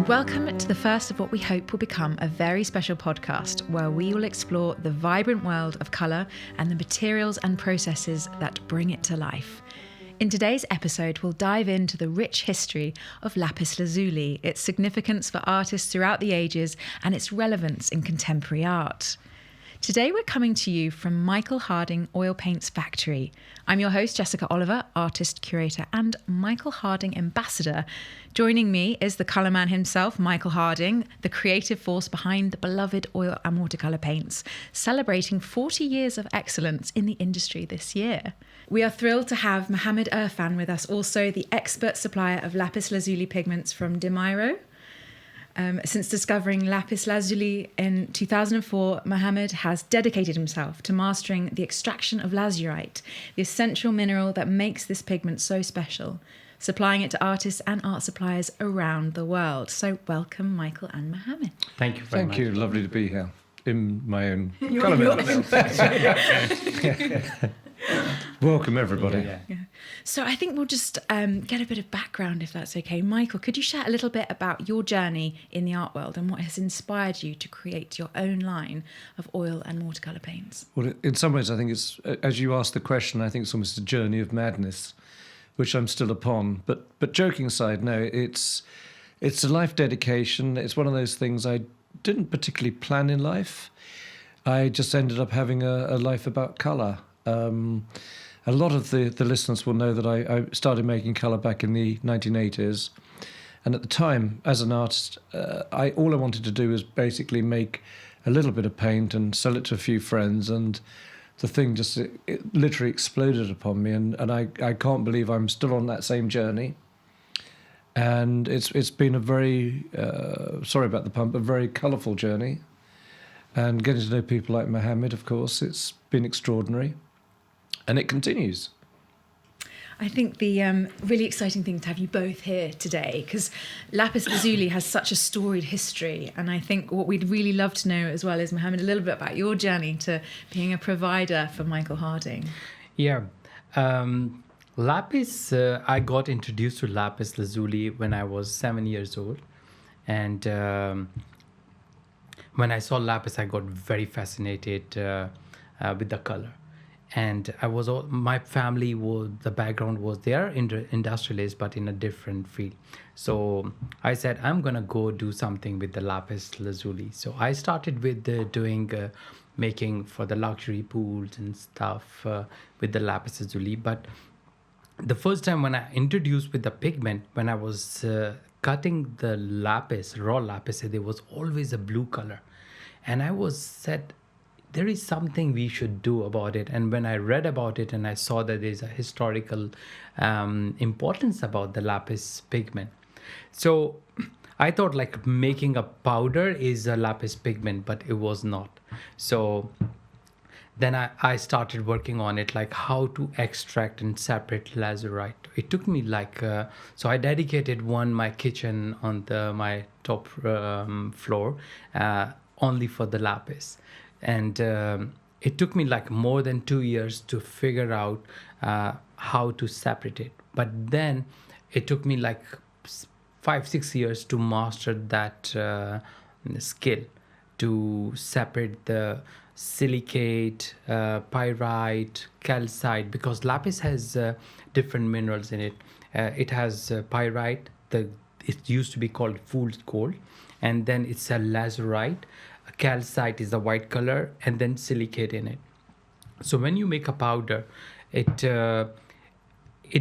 Welcome to the first of what we hope will become a very special podcast where we will explore the vibrant world of colour and the materials and processes that bring it to life. In today's episode, we'll dive into the rich history of lapis lazuli, its significance for artists throughout the ages, and its relevance in contemporary art. Today we're coming to you from Michael Harding Oil Paints Factory. I'm your host, Jessica Oliver, artist, curator, and Michael Harding ambassador. Joining me is the colourman himself, Michael Harding, the creative force behind the beloved oil and watercolour paints, celebrating 40 years of excellence in the industry this year. We are thrilled to have Muhammad Irfan with us, also the expert supplier of lapis lazuli pigments from Dimairo. Since discovering lapis lazuli in 2004, Muhammad has dedicated himself to mastering the extraction of lazurite, the essential mineral that makes this pigment so special, supplying it to artists and art suppliers around the world. So welcome, Michael and Muhammad. Thank you very much. Thank you. Lovely to be here in my own colour. Welcome, everybody. Yeah. So I think we'll just get a bit of background, if that's okay. Michael, could you share a little bit about your journey in the art world and what has inspired you to create your own line of oil and watercolour paints? Well, in some ways, I think it's, as you asked the question, I think it's almost a journey of madness, which I'm still upon. But joking aside, no, it's a life dedication. It's one of those things I didn't particularly plan in life. I just ended up having a life about colour. A lot of the listeners will know that I started making colour back in the 1980s. And at the time, as an artist, all I wanted to do was basically make a little bit of paint and sell it to a few friends. And the thing just it literally exploded upon me. And I can't believe I'm still on that same journey. And it's been a very, sorry about the pun, but very colourful journey. And getting to know people like Muhammad, of course, it's been extraordinary. And it continues. I think the really exciting thing to have you both here today, because lapis lazuli has such a storied history. And I think what we'd really love to know as well is, Muhammad, a little bit about your journey to being a provider for Michael Harding. Yeah. Lapis, I got introduced to lapis lazuli when I was 7 years old. And when I saw lapis, I got very fascinated with the color. And my family the background was there, industrialist, but in a different field. So I said, I'm going to go do something with the lapis lazuli. So I started with making for the luxury pools and stuff with the lapis lazuli. But the first time when I introduced with the pigment, when I was cutting the lapis, raw lapis, there was always a blue color. And I said, there is something we should do about it. And when I read about it and I saw that there's a historical importance about the lapis pigment. So I thought like making a powder is a lapis pigment, but it was not. So then I started working on it, like how to extract and separate lazurite. It took me so I dedicated my kitchen on my top floor only for the lapis. And it took me like more than 2 years to figure out how to separate it. But then it took me like 5-6 years to master that skill to separate the silicate, pyrite, calcite, because lapis has different minerals in it. It has pyrite, it used to be called fool's gold, and then it's a lazurite. Calcite is the white color, and then silicate in it. So when you make a powder, it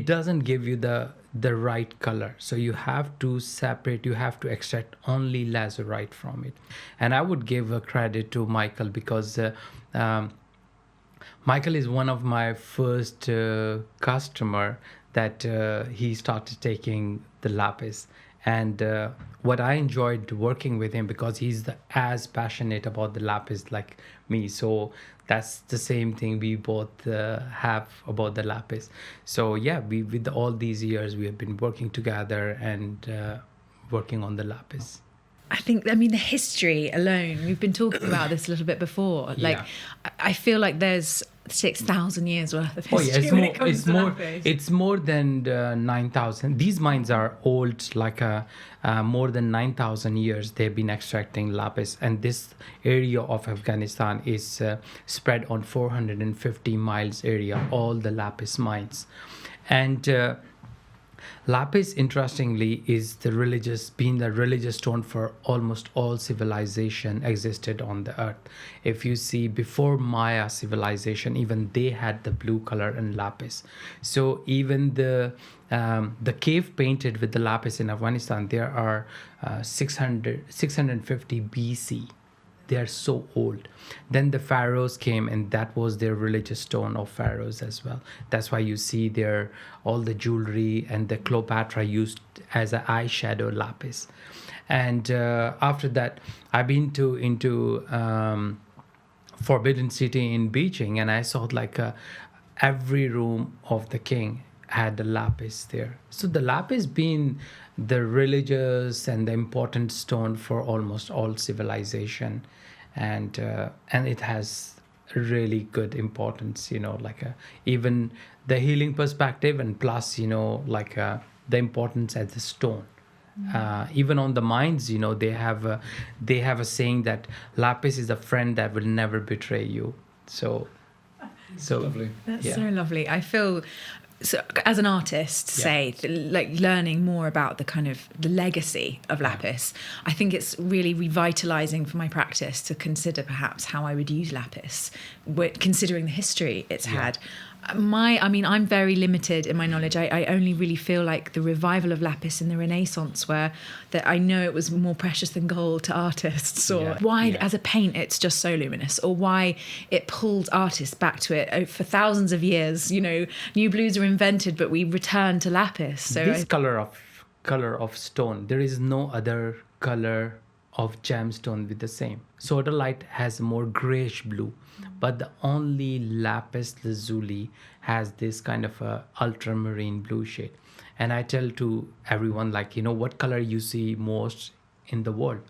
doesn't give you the right color. So you have to separate, you have to extract only lazurite from it. And I would give a credit to Michael, because Michael is one of my first customer that he started taking the lapis. And what I enjoyed working with him, because he's as passionate about the lapis like me. So that's the same thing we both have about the lapis. So yeah, with all these years, we have been working together and working on the lapis. I mean, the history alone, we've been talking about this a little bit before. Like, Yeah. I feel like there's 6,000 years worth of Oh history yeah, when it comes to lapis. it's more than 9,000. These mines are old, like more than 9,000 years. They've been extracting lapis, and this area of Afghanistan is spread on 450 miles area. All the lapis mines, and lapis, interestingly, is the religious stone for almost all civilization existed on the earth. If you see, before Maya civilization, even they had the blue color and lapis. So even the cave painted with the lapis in Afghanistan, there are 650 BC. They are so old. Then the pharaohs came, and that was their religious stone of pharaohs as well. That's why you see their all the jewelry, and the Cleopatra used as an eyeshadow lapis. And after that, I've been into Forbidden City in Beijing, and I saw like every room of the king had the lapis there. So the lapis being the religious and the important stone for almost all civilization, and it has really good importance, like even the healing perspective, and plus like the importance as a stone. Even on the mines, they have a saying that lapis is a friend that will never betray you. So Lovely. That's so lovely. I feel, so as an artist, say, like learning more about the kind of the legacy of lapis, I think it's really revitalizing for my practice to consider perhaps how I would use lapis, considering the history it's had. I'm very limited in my knowledge. I only really feel like the revival of lapis in the Renaissance, where that I know it was more precious than gold to artists, or why as a paint it's just so luminous, or why it pulled artists back to it for thousands of years. New blues are invented, but we return to lapis. So this color of stone, there is no other color of gemstone with the same. Sodalite has more grayish blue, but the only lapis lazuli has this kind of a ultramarine blue shade. And I tell to everyone, like, what color you see most in the world?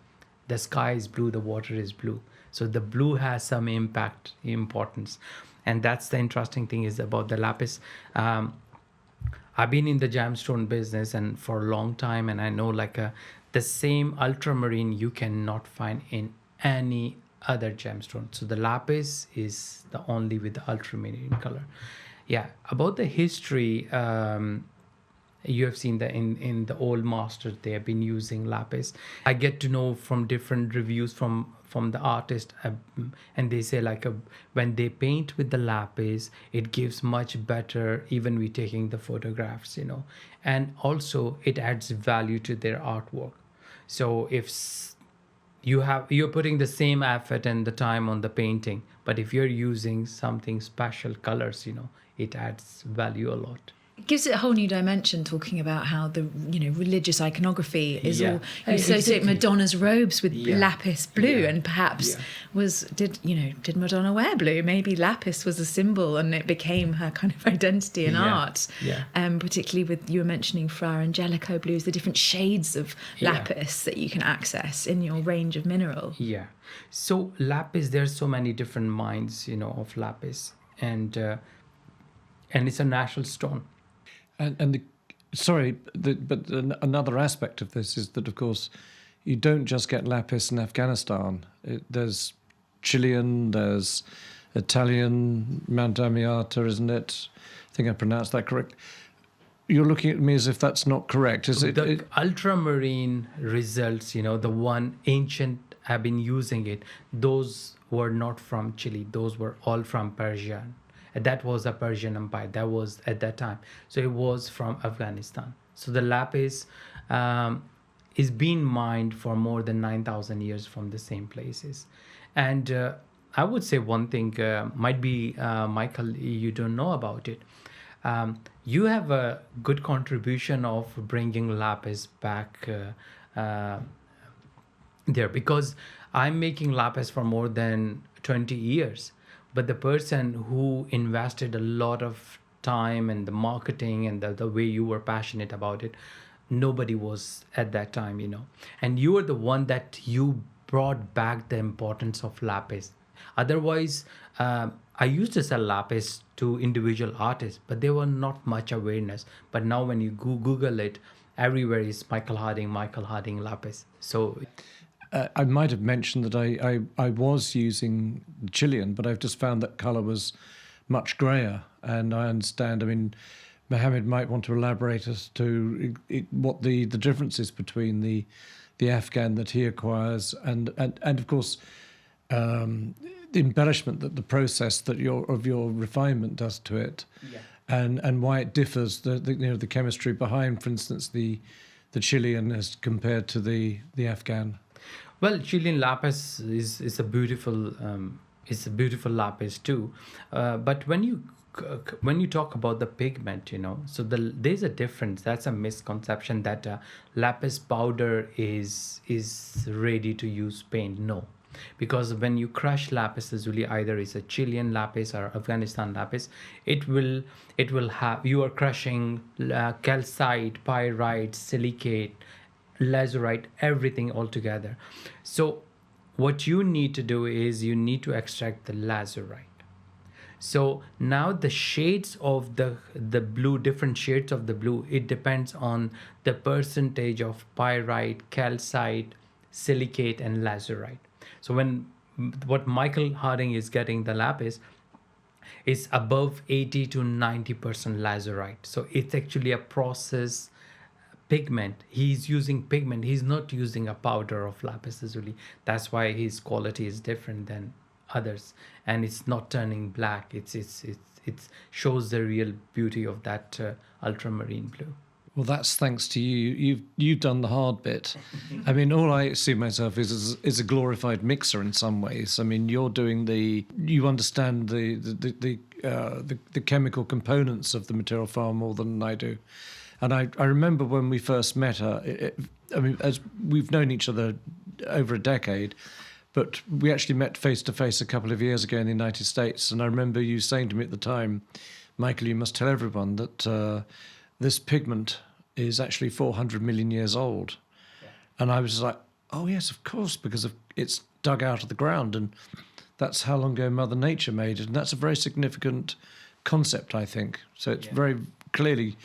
The sky is blue, the water is blue. So the blue has some importance. And that's the interesting thing is about the lapis. I've been in the gemstone business and for a long time, and I know like the same ultramarine you cannot find in any other gemstone. So the lapis is the only with the ultramarine color. Yeah, about the history, you have seen that in the old masters, they have been using lapis. I get to know from different reviews from the artist, and they say like when they paint with the lapis, it gives much better, even we taking the photographs, and also it adds value to their artwork. So if you're putting the same effort and the time on the painting, but if you're using something special colors, it adds value a lot. It gives it a whole new dimension, talking about how the religious iconography is all, you associate Madonna's robes with lapis blue, and perhaps did Madonna wear blue? Maybe lapis was a symbol and it became her kind of identity in art. Particularly with, you were mentioning Fra Angelico blues, the different shades of lapis that you can access in your range of mineral. So lapis, there's so many different mines of lapis, and it's a natural stone. But another aspect of this is that, of course, you don't just get lapis in Afghanistan. There's Chilean, there's Italian, Mount Damiata, isn't it? I think I pronounced that correct. You're looking at me as if that's not correct. Is the ultramarine results, the one ancient have been using it, those were not from Chile. Those were all from Persia. That was a Persian Empire. That was at that time. So it was from Afghanistan. So the lapis is being mined for more than 9,000 years from the same places. And I would say one thing, might be, Michael, you don't know about it. You have a good contribution of bringing lapis back there, because I'm making lapis for more than 20 years. But the person who invested a lot of time and the marketing and the way you were passionate about it, Nobody was at that time, and you were the one that you brought back the importance of lapis. Otherwise, I used to sell lapis to individual artists, but there were not much awareness. But now when you Google it, everywhere is Michael Harding lapis. So I might have mentioned that I was using Chilean, but I've just found that colour was much greyer. And I understand, Mohammed might want to elaborate as to what the difference is between the Afghan that he acquires and of course, the embellishment that the process that your refinement does to it, and why it differs, the chemistry behind, for instance, the Chilean as compared to the Afghan. Well, Chilean lapis is a beautiful lapis too, but when you talk about the pigment, so there's a difference. That's a misconception that lapis powder is ready to use paint. No, because when you crush lapis lazuli, either it's a Chilean lapis or Afghanistan lapis, it will have, you are crushing calcite, pyrite, silicate, lazurite, everything all together. So what you need to do is you need to extract the lazurite. So now the shades of the blue, different shades of the blue, it depends on the percentage of pyrite, calcite, silicate, and lazurite. So what Michael Harding is getting the lapis is above 80 to 90% lazurite. So it's actually a process pigment. He's using pigment. He's not using a powder of lapis lazuli. That's why his quality is different than others, and it's not turning black. It shows the real beauty of that ultramarine blue. Well, that's thanks to you. You've done the hard bit. All I see myself is a glorified mixer in some ways. You're doing you understand the chemical components of the material far more than I do. And I remember when we first met her, as we've known each other over a decade, but we actually met face to face a couple of years ago in the United States. And I remember you saying to me at the time, Michael, you must tell everyone that this pigment is actually 400 million years old. Yeah. And I was like, oh, yes, of course, because it's dug out of the ground. And that's how long ago Mother Nature made it. And that's a very significant concept, I think. So it's very clearly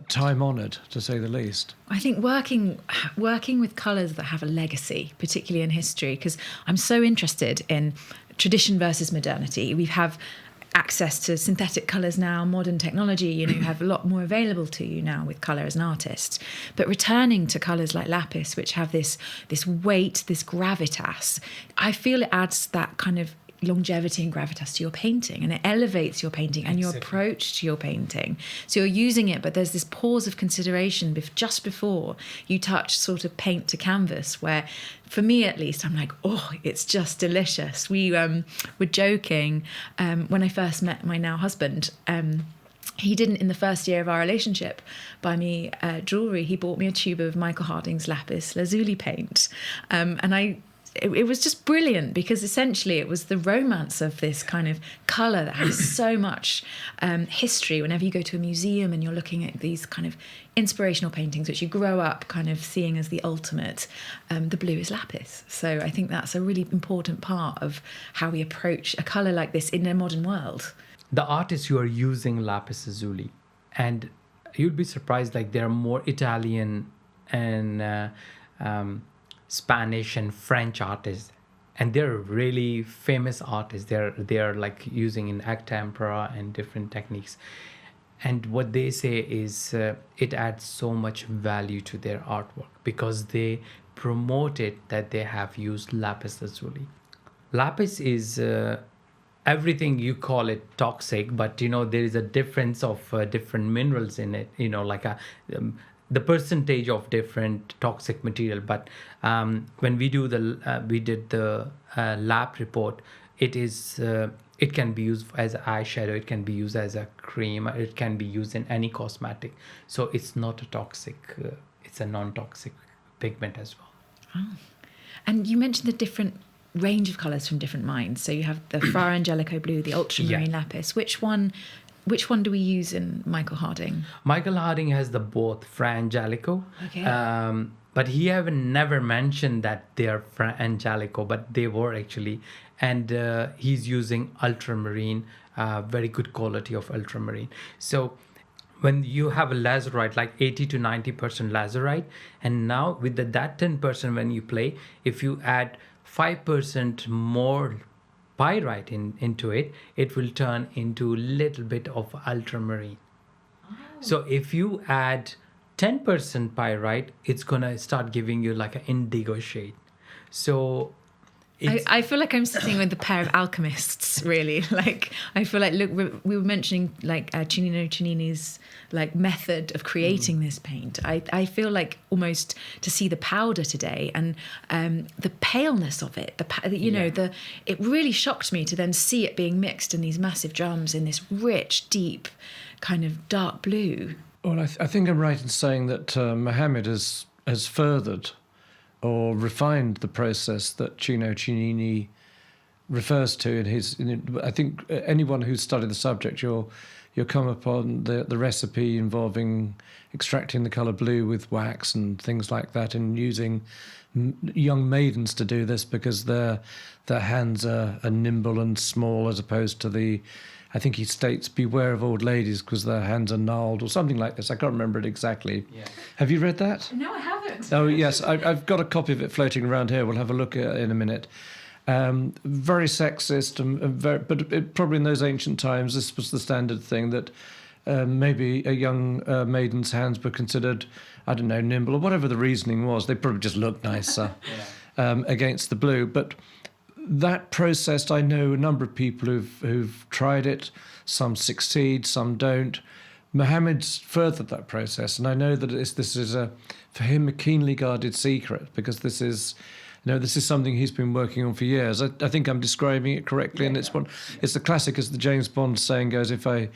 time-honoured, to say the least. I think working with colours that have a legacy, particularly in history, because I'm so interested in tradition versus modernity. We have access to synthetic colours now, modern technology, you have a lot more available to you now with colour as an artist. But returning to colours like lapis, which have this weight, this gravitas, I feel it adds that kind of longevity and gravitas to your painting, and it elevates your painting and your approach to your painting. So you're using it, but there's this pause of consideration just before you touch sort of paint to canvas, where for me at least, I'm like, oh, it's just delicious. We were joking when I first met my now husband. He didn't, in the first year of our relationship, buy me jewellery. He bought me a tube of Michael Harding's Lapis Lazuli paint, and it was just brilliant, because essentially it was the romance of this kind of colour that has so much history. Whenever you go to a museum and you're looking at these kind of inspirational paintings, which you grow up kind of seeing as the ultimate, the blue is lapis. So I think that's a really important part of how we approach a colour like this in a modern world. The artists who are using lapis lazuli, and you'd be surprised, like there are more Italian and Spanish and French artists, and they're really famous artists. They're like using in egg tempera and different techniques, and what they say is it adds so much value to their artwork because they promote it that they have used lapis lazuli. Lapis is everything you call it toxic, but there is a difference of different minerals in it, like the percentage of different toxic material. But when we did the lab report, it can be used as eyeshadow, it can be used as a cream, it can be used in any cosmetic. So it's not a toxic, it's a non-toxic pigment as well. Oh. And you mentioned the different range of colours from different mines. So you have the Far Angelico blue, the ultramarine lapis. Which one which one do we use in Michael Harding? Michael Harding has the both Fra-Angelico. Okay. But he haven't never mentioned that they are Fra-Angelico, but they were actually. And he's using ultramarine, very good quality of ultramarine. So when you have a lazurite, like 80 to 90% lazurite, and now with that 10% when you play, if you add 5% more pyrite into it, it will turn into a little bit of ultramarine. So if you add 10% pyrite, it's gonna start giving you like an indigo shade. So I feel like I'm sitting with a pair of alchemists, really. Like, I feel like, look, we were mentioning like Chinino Chinini's like method of creating this paint. I feel like almost to see the powder today and the paleness of it, it really shocked me to then see it being mixed in these massive drums in this rich, deep kind of dark blue. Well, I think I'm right in saying that Muhammad has furthered or refined the process that Cino Chinini refers to in his. I think anyone who's studied the subject, you'll come upon the recipe involving extracting the colour blue with wax and things like that, and using young maidens to do this because their hands are nimble and small, as opposed to the. I think he states, beware of old ladies because their hands are gnarled or something like this. I can't remember it exactly. Yeah. Have you read that? No, I haven't. Oh, yes. I've got a copy of it floating around here. We'll have a look at it in a minute. Very sexist, but probably in those ancient times, this was the standard thing that maybe a young maiden's hands were considered, I don't know, nimble or whatever the reasoning was. They probably just looked nicer against the blue. But that process, I know a number of people who've tried it. Some succeed, some don't. Muhammad's furthered that process, and I know that this is for him a keenly guarded secret, because this is something he's been working on for years. I think I'm describing it correctly, and it's the classic, as the James Bond saying goes, if I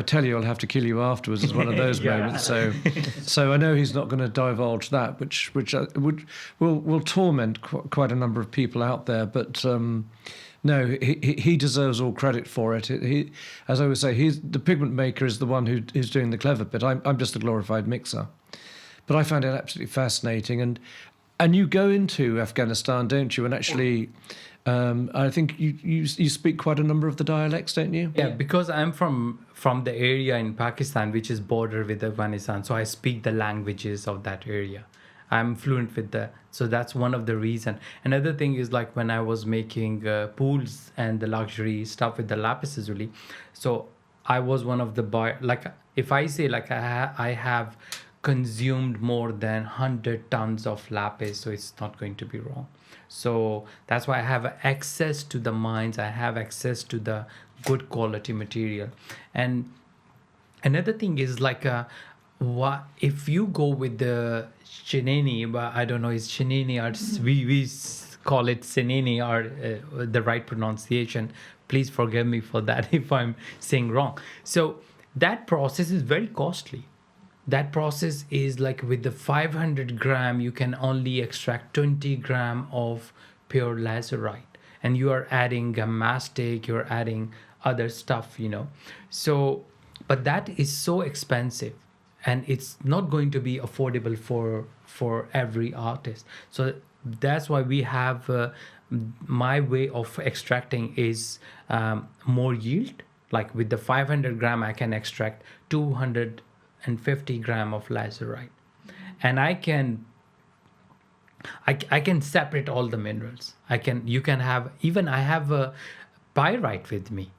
tell you, I'll have to kill you afterwards, is one of those moments. So I know he's not going to divulge that, which will torment quite a number of people out there. But no, he deserves all credit for it. He, as I would say, the pigment maker is the one who's doing the clever bit. I'm just a glorified mixer. But I found it absolutely fascinating, and you go into Afghanistan, don't you? And actually, I think you speak quite a number of the dialects, don't you? Yeah, because I'm from the area in Pakistan, which is border with Afghanistan, so I speak the languages of that area. I'm fluent with so that's one of the reason. Another thing is, like, when I was making pools and the luxury stuff with the Lapis Lazuli, so I was one of the like, if I say like I have consumed more than 100 tons of lapis, so it's not going to be wrong. So that's why I have access to the mines, I have access to the good quality material. And another thing is, like, if you go with the Chinini, but I don't know, is Chinini or we call it Sinini, or the right pronunciation. Please forgive me for that if I'm saying wrong. So that process is very costly. That process is like, with the 500 gram, you can only extract 20 gram of pure lazurite, and you are adding a mastic, you're adding other stuff, So, but that is so expensive, and it's not going to be affordable for every artist. So that's why we have my way of extracting is more yield. Like with the 500 gram, I can extract 250 gram of lazurite, and I can separate all the minerals. You can have, even I have a pyrite with me.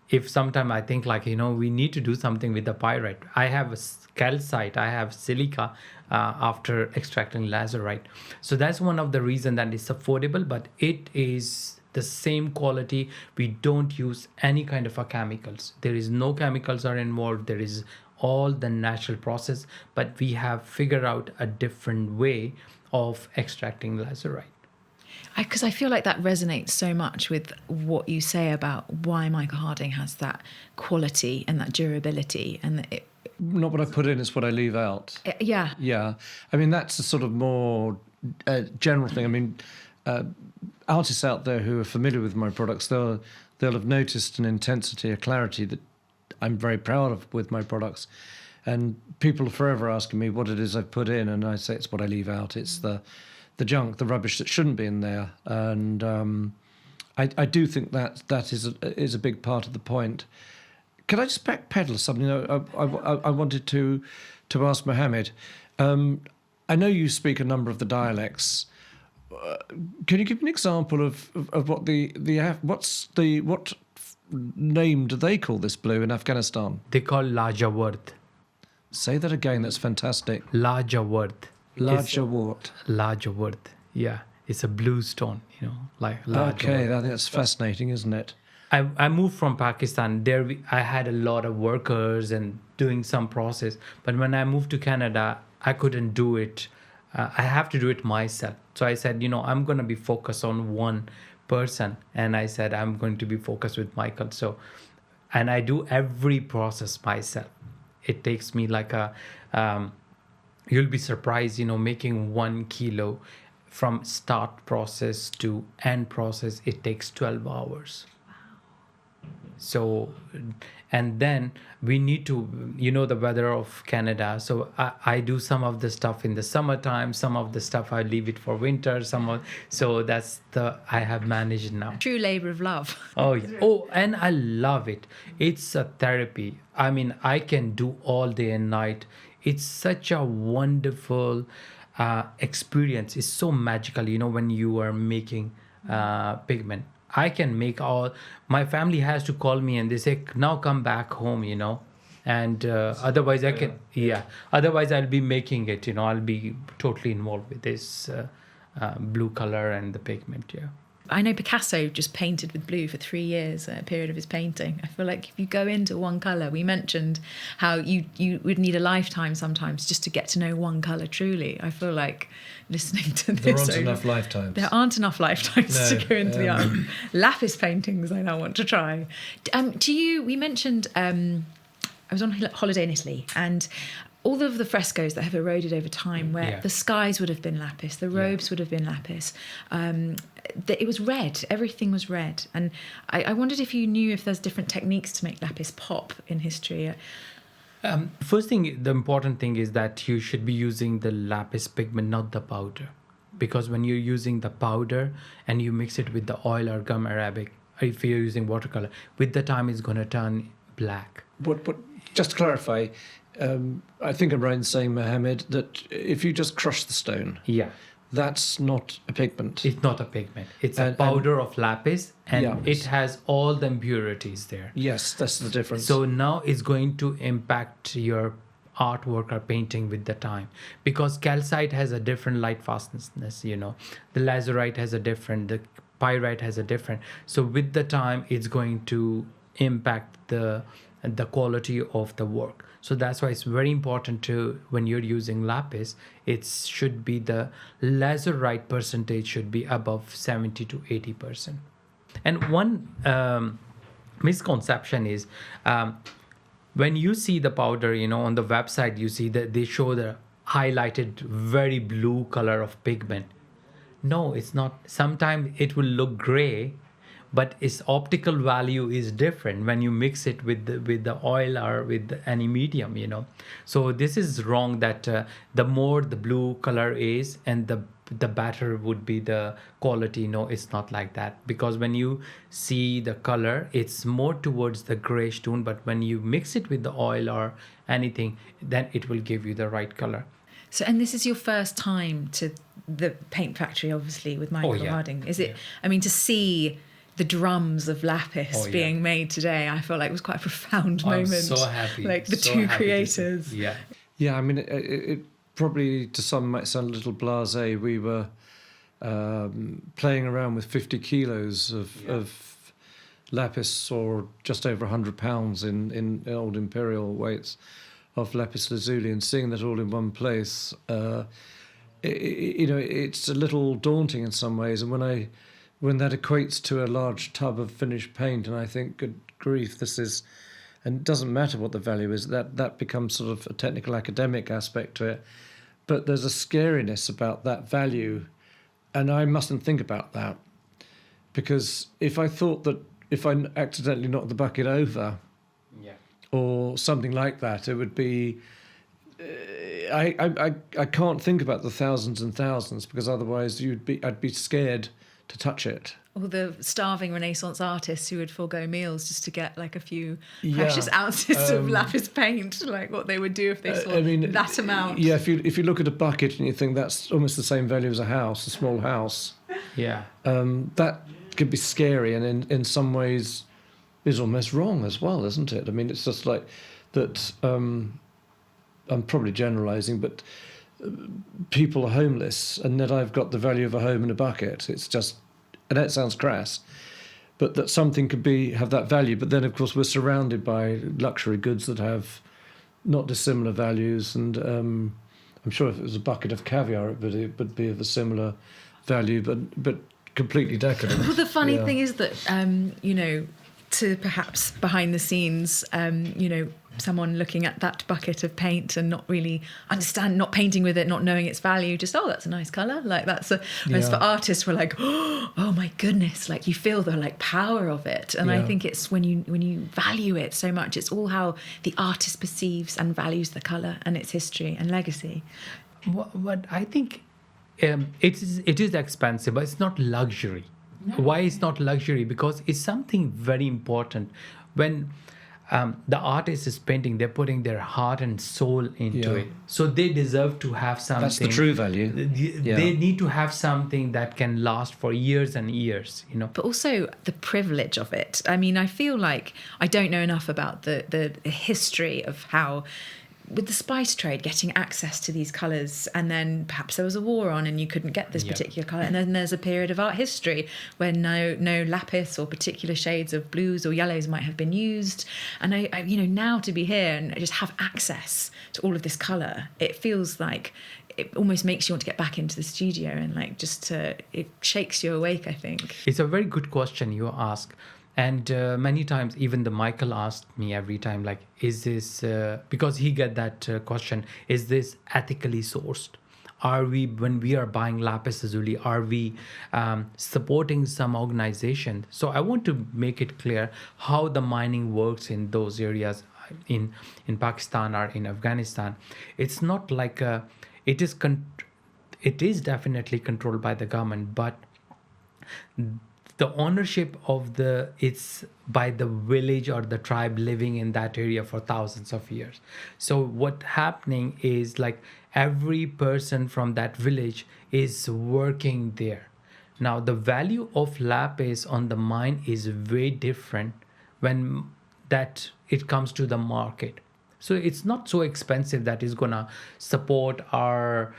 If sometime I think, like, we need to do something with the pyrite, I have a calcite, I have silica after extracting lazurite. So that's one of the reasons that it's affordable, but it is the same quality. We don't use any kind of chemicals. There is no chemicals are involved. There is all the natural process, but we have figured out a different way of extracting lazurite. Because I feel like that resonates so much with what you say about why Michael Harding has that quality and that durability, and not what I put in, it's what I leave out. Yeah. I mean, that's a sort of more general thing. I mean, artists out there who are familiar with my products, they'll have noticed an intensity, a clarity that I'm very proud of with my products. And people are forever asking me what it is I've put in, and I say it's what I leave out. It's the junk, the rubbish that shouldn't be in there. And I do think that is a big part of the point. Can I just backpedal something? I wanted to ask Muhammad. I know you speak a number of the dialects. Can you give an example of what what name do they call this blue in Afghanistan? They call Lajaward. Say that again. That's fantastic. Lajaward. Lajaward. Yeah, it's a blue stone. Like Lajaward. Okay, that's fascinating, isn't it? I moved from Pakistan. There I had a lot of workers and doing some process. But when I moved to Canada, I couldn't do it. I have to do it myself. So I said, I'm going to be focused on one person. And I said, I'm going to be focused with Michael. And I do every process myself. It takes me like you'll be surprised, making 1 kilo from start process to end process, it takes 12 hours. So, and then we need to, the weather of Canada. So I do some of the stuff in the summertime, some of the stuff I leave it for winter, so that's I have managed now. True labor of love. Oh, yeah. Oh, and I love it. It's a therapy. I mean, I can do all day and night. It's such a wonderful experience. It's so magical, when you are making pigment. I can make my family has to call me and they say, now come back home, and otherwise otherwise I'll be making it, I'll be totally involved with this blue color and the pigment. Yeah. I know Picasso just painted with blue for 3 years at a period of his painting. I feel like if you go into one colour, we mentioned how you would need a lifetime sometimes just to get to know one colour truly. I feel like listening to this... There aren't enough lifetimes. There aren't enough lifetimes to go into the art. Lapis paintings I now want to try. We mentioned... I was on holiday in Italy, and all of the frescoes that have eroded over time, where the skies would have been lapis, the robes would have been lapis. It was red. Everything was red. And I wondered if you knew if there's different techniques to make lapis pop in history. First thing, the important thing is that you should be using the lapis pigment, not the powder. Because when you're using the powder and you mix it with the oil or gum arabic, or if you're using watercolor, with the time it's going to turn black. But just to clarify, I think I'm right in saying, Mohammed, that if you just crush the stone, that's not a pigment. It's not a pigment. It's a powder of lapis, and it has all the impurities there. Yes, that's the difference. So now it's going to impact your artwork or painting with the time, because calcite has a different lightfastness. The lazurite has a different. The pyrite has a different. So with the time, it's going to impact the quality of the work. So that's why it's very important to, when you're using lapis, it should be the lazurite percentage should be above 70 to 80%. And one misconception is when you see the powder, on the website, you see that they show the highlighted very blue color of pigment. No, it's not. Sometimes it will look gray, but its optical value is different when you mix it with the oil or with any medium, So this is wrong, that the more the blue color is and the better would be the quality. No, it's not like that. Because when you see the color, it's more towards the grayish tone, but when you mix it with the oil or anything, then it will give you the right color. So, and this is your first time to the paint factory, obviously, with Michael Harding. Is it, to see the drums of lapis being made today, I feel like it was quite a profound moment. I'm so happy. Like the two creators. Yeah. Yeah, it probably to some might sound a little blasé. We were playing around with 50 kilos of lapis, or just over 100 pounds in old imperial weights of lapis lazuli, and seeing that all in one place, it's a little daunting in some ways. And when that equates to a large tub of finished paint, and I think, good grief, this is, and it doesn't matter what the value is, that becomes sort of a technical academic aspect to it. But there's a scariness about that value, and I mustn't think about that. Because if I thought that if I accidentally knocked the bucket over, or something like that, it would be. I can't think about the thousands and thousands, because otherwise I'd be scared to touch it. Or the starving Renaissance artists who would forego meals just to get like a few precious ounces of lapis paint, like what they would do if they saw that amount. Yeah, if you look at a bucket and you think that's almost the same value as a house, a small house. Yeah. That could be scary, and in some ways is almost wrong as well, isn't it? I mean, it's just like that. I'm probably generalising, but people are homeless, and that I've got the value of a home in a bucket. It's just, I know it sounds crass, but that something could have that value. But then, of course, we're surrounded by luxury goods that have not dissimilar values, and I'm sure if it was a bucket of caviar, it would be of a similar value, but completely decadent. Well, the funny thing is that, to perhaps behind the scenes, someone looking at that bucket of paint and not really not painting with it, not knowing its value, just, oh, that's a nice colour. Like whereas for artists, we're like, oh my goodness, like you feel the like power of it. And I think it's when you value it so much, it's all how the artist perceives and values the colour and its history and legacy. What I think it is expensive, but it's not luxury. No. Why it's not luxury? Because it's something very important. When the artist is painting, they're putting their heart and soul into it. So they deserve to have something. That's the true value. They need to have something that can last for years and years, But also the privilege of it. I mean, I feel like I don't know enough about the history of how, with the spice trade, getting access to these colours, and then perhaps there was a war on and you couldn't get this particular colour, and then there's a period of art history where no lapis or particular shades of blues or yellows might have been used. And I now to be here and just have access to all of this colour, it feels like it almost makes you want to get back into the studio and it shakes you awake, I think. It's a very good question you ask. And many times, even the Michael asked me every time, like, is this, because he get that question, is this ethically sourced? Are we, when we are buying lapis lazuli, are we supporting some organization? So I want to make it clear how the mining works in those areas in Pakistan or in Afghanistan. It's not like it is definitely controlled by the government, but the ownership of it's by the village or the tribe living in that area for thousands of years. So what happening is, like, every person from that village is working there. Now the value of lapis on the mine is way different when that it comes to the market. So it's not so expensive that is gonna support our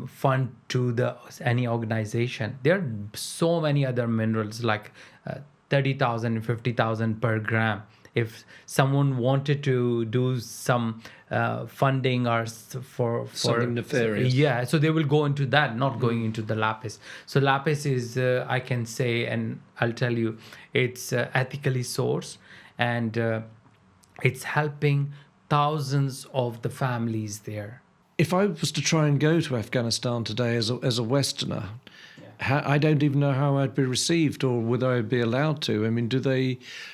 fund to any organization. There are so many other minerals, like 30,000, 50,000 per gram. If someone wanted to do some funding or for something nefarious, so they will go into that, not going into the lapis. So lapis is, I can say, and I'll tell you, it's ethically sourced, and it's helping thousands of the families there. If I was to try and go to Afghanistan today as a Westerner, I don't even know how I'd be received, or whether I'd be allowed to. I mean,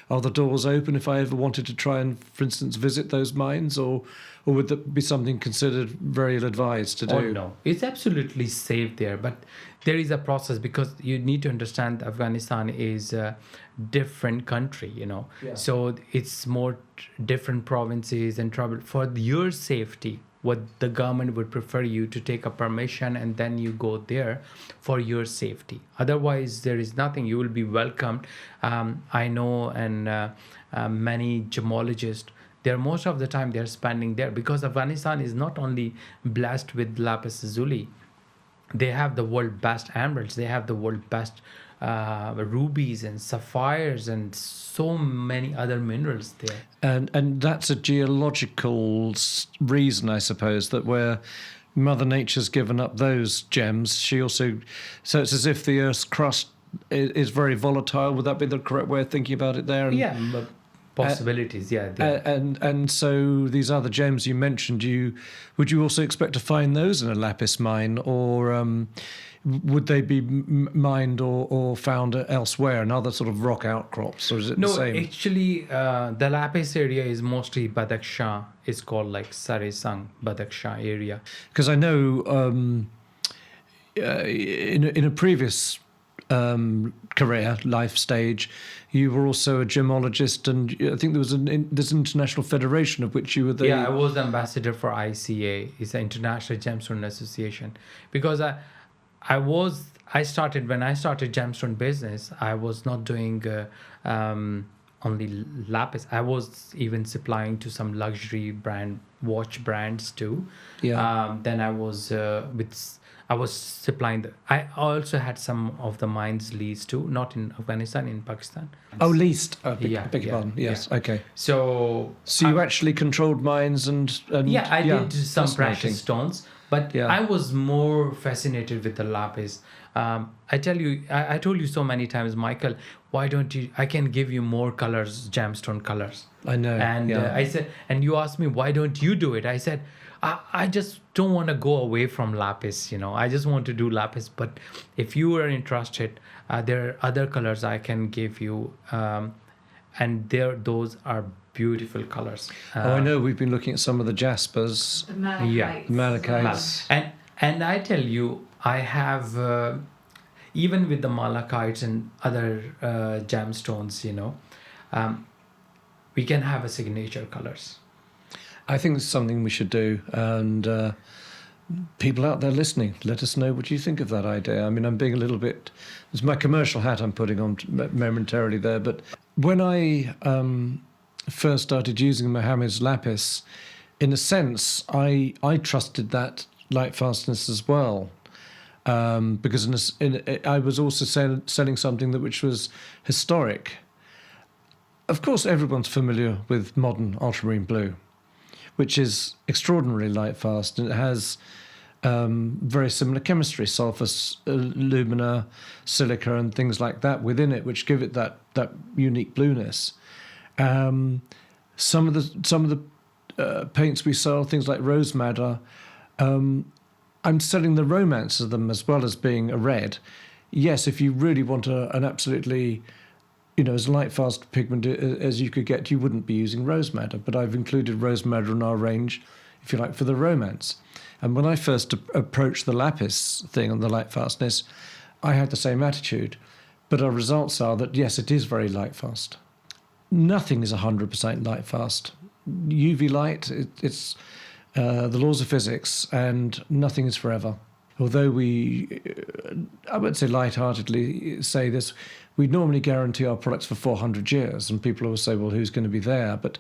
are the doors open if I ever wanted to try and, for instance, visit those mines, or would that be something considered very ill-advised to do? Oh, no. It's absolutely safe there, but there is a process, because you need to understand Afghanistan is a different country, So it's more different provinces and trouble. For your safety, what the government would prefer you to take a permission and then you go there for your safety. Otherwise, there is nothing. You will be welcomed. I know, and many gemologists, most of the time they're spending there, because Afghanistan is not only blessed with lapis lazuli. They have the world's best emeralds. They have the world's best rubies and sapphires and so many other minerals there. And that's a geological reason, I suppose, that where Mother Nature's given up those gems, she also... So it's as if the Earth's crust is very volatile. Would that be the correct way of thinking about it there? Yeah, but possibilities. And so these other gems you mentioned, would you also expect to find those in a lapis mine, or would they be mined or found elsewhere in other sort of rock outcrops, or is it the same? No, actually, the lapis area is mostly Badakhshan. It's called like Saresang Badakhshan area. Because I know in a previous career life stage, you were also a gemologist, and I think there's an international federation of which you were the... Yeah, I was the ambassador for ICA. It's the International Gemstone Association. Because when I started gemstone business, I was not doing only lapis. I was even supplying to some luxury watch brands too. Then I was I was supplying I also had some of the mines leased too, not in Afghanistan, in Pakistan. Oh, leased. Beg your pardon. Yes. Yeah. Okay. So you actually controlled mines and I did some precious stones, but I was more fascinated with the lapis. I told you so many times, Michael, why don't you, I can give you more colors, gemstone colors. I know. And I said, and you asked me, why don't you do it? I said, I just don't want to go away from lapis, I just want to do lapis. But if you are interested, there are other colors I can give you. And those are beautiful colors. I know. We've been looking at some of the jaspers. The malachites. Malachites. And I tell you, I have, even with the malachites and other gemstones, we can have a signature colors. I think it's something we should do, and people out there listening, let us know what you think of that idea. I mean, I'm being a little bit... It's my commercial hat I'm putting on momentarily there, but when I first started using Muhammad's lapis, in a sense, I trusted that lightfastness as well, because I was also selling something which was historic. Of course, everyone's familiar with modern ultramarine blue, which is extraordinarily light fast, and it has very similar chemistry, sulfur, alumina, silica, and things like that within it, which give it that unique blueness. Some of the paints we sell, things like rose madder, I'm selling the romance of them as well as being a red. Yes, if you really want an absolutely, as light fast pigment as you could get, you wouldn't be using rose madder, but I've included rose madder in our range, if you like, for the romance. And when I first approached the lapis thing on the light fastness, I had the same attitude, but our results are that yes, it is very light fast. Nothing is 100% light fast. UV light, it's the laws of physics, and nothing is forever. Although I would say lightheartedly say this, we normally guarantee our products for 400 years, and people always say, well, who's going to be there? But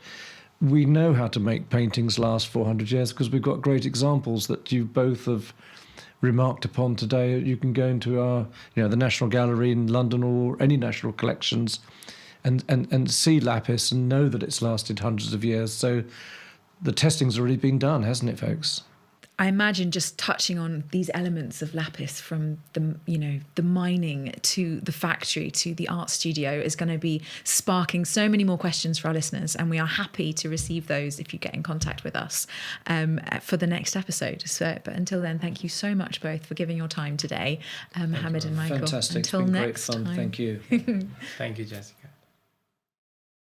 we know how to make paintings last 400 years because we've got great examples that you both have remarked upon today. You can go into our, the National Gallery in London or any national collections and see lapis and know that it's lasted hundreds of years. So the testing's already been done, hasn't it, folks? I imagine just touching on these elements of lapis from the mining to the factory to the art studio is going to be sparking so many more questions for our listeners, and we are happy to receive those if you get in contact with us for the next episode. So, but until then, thank you so much both for giving your time today, Muhammad and Michael. Fantastic. Until it's been next great fun. time. Thank you. Thank you, Jesse.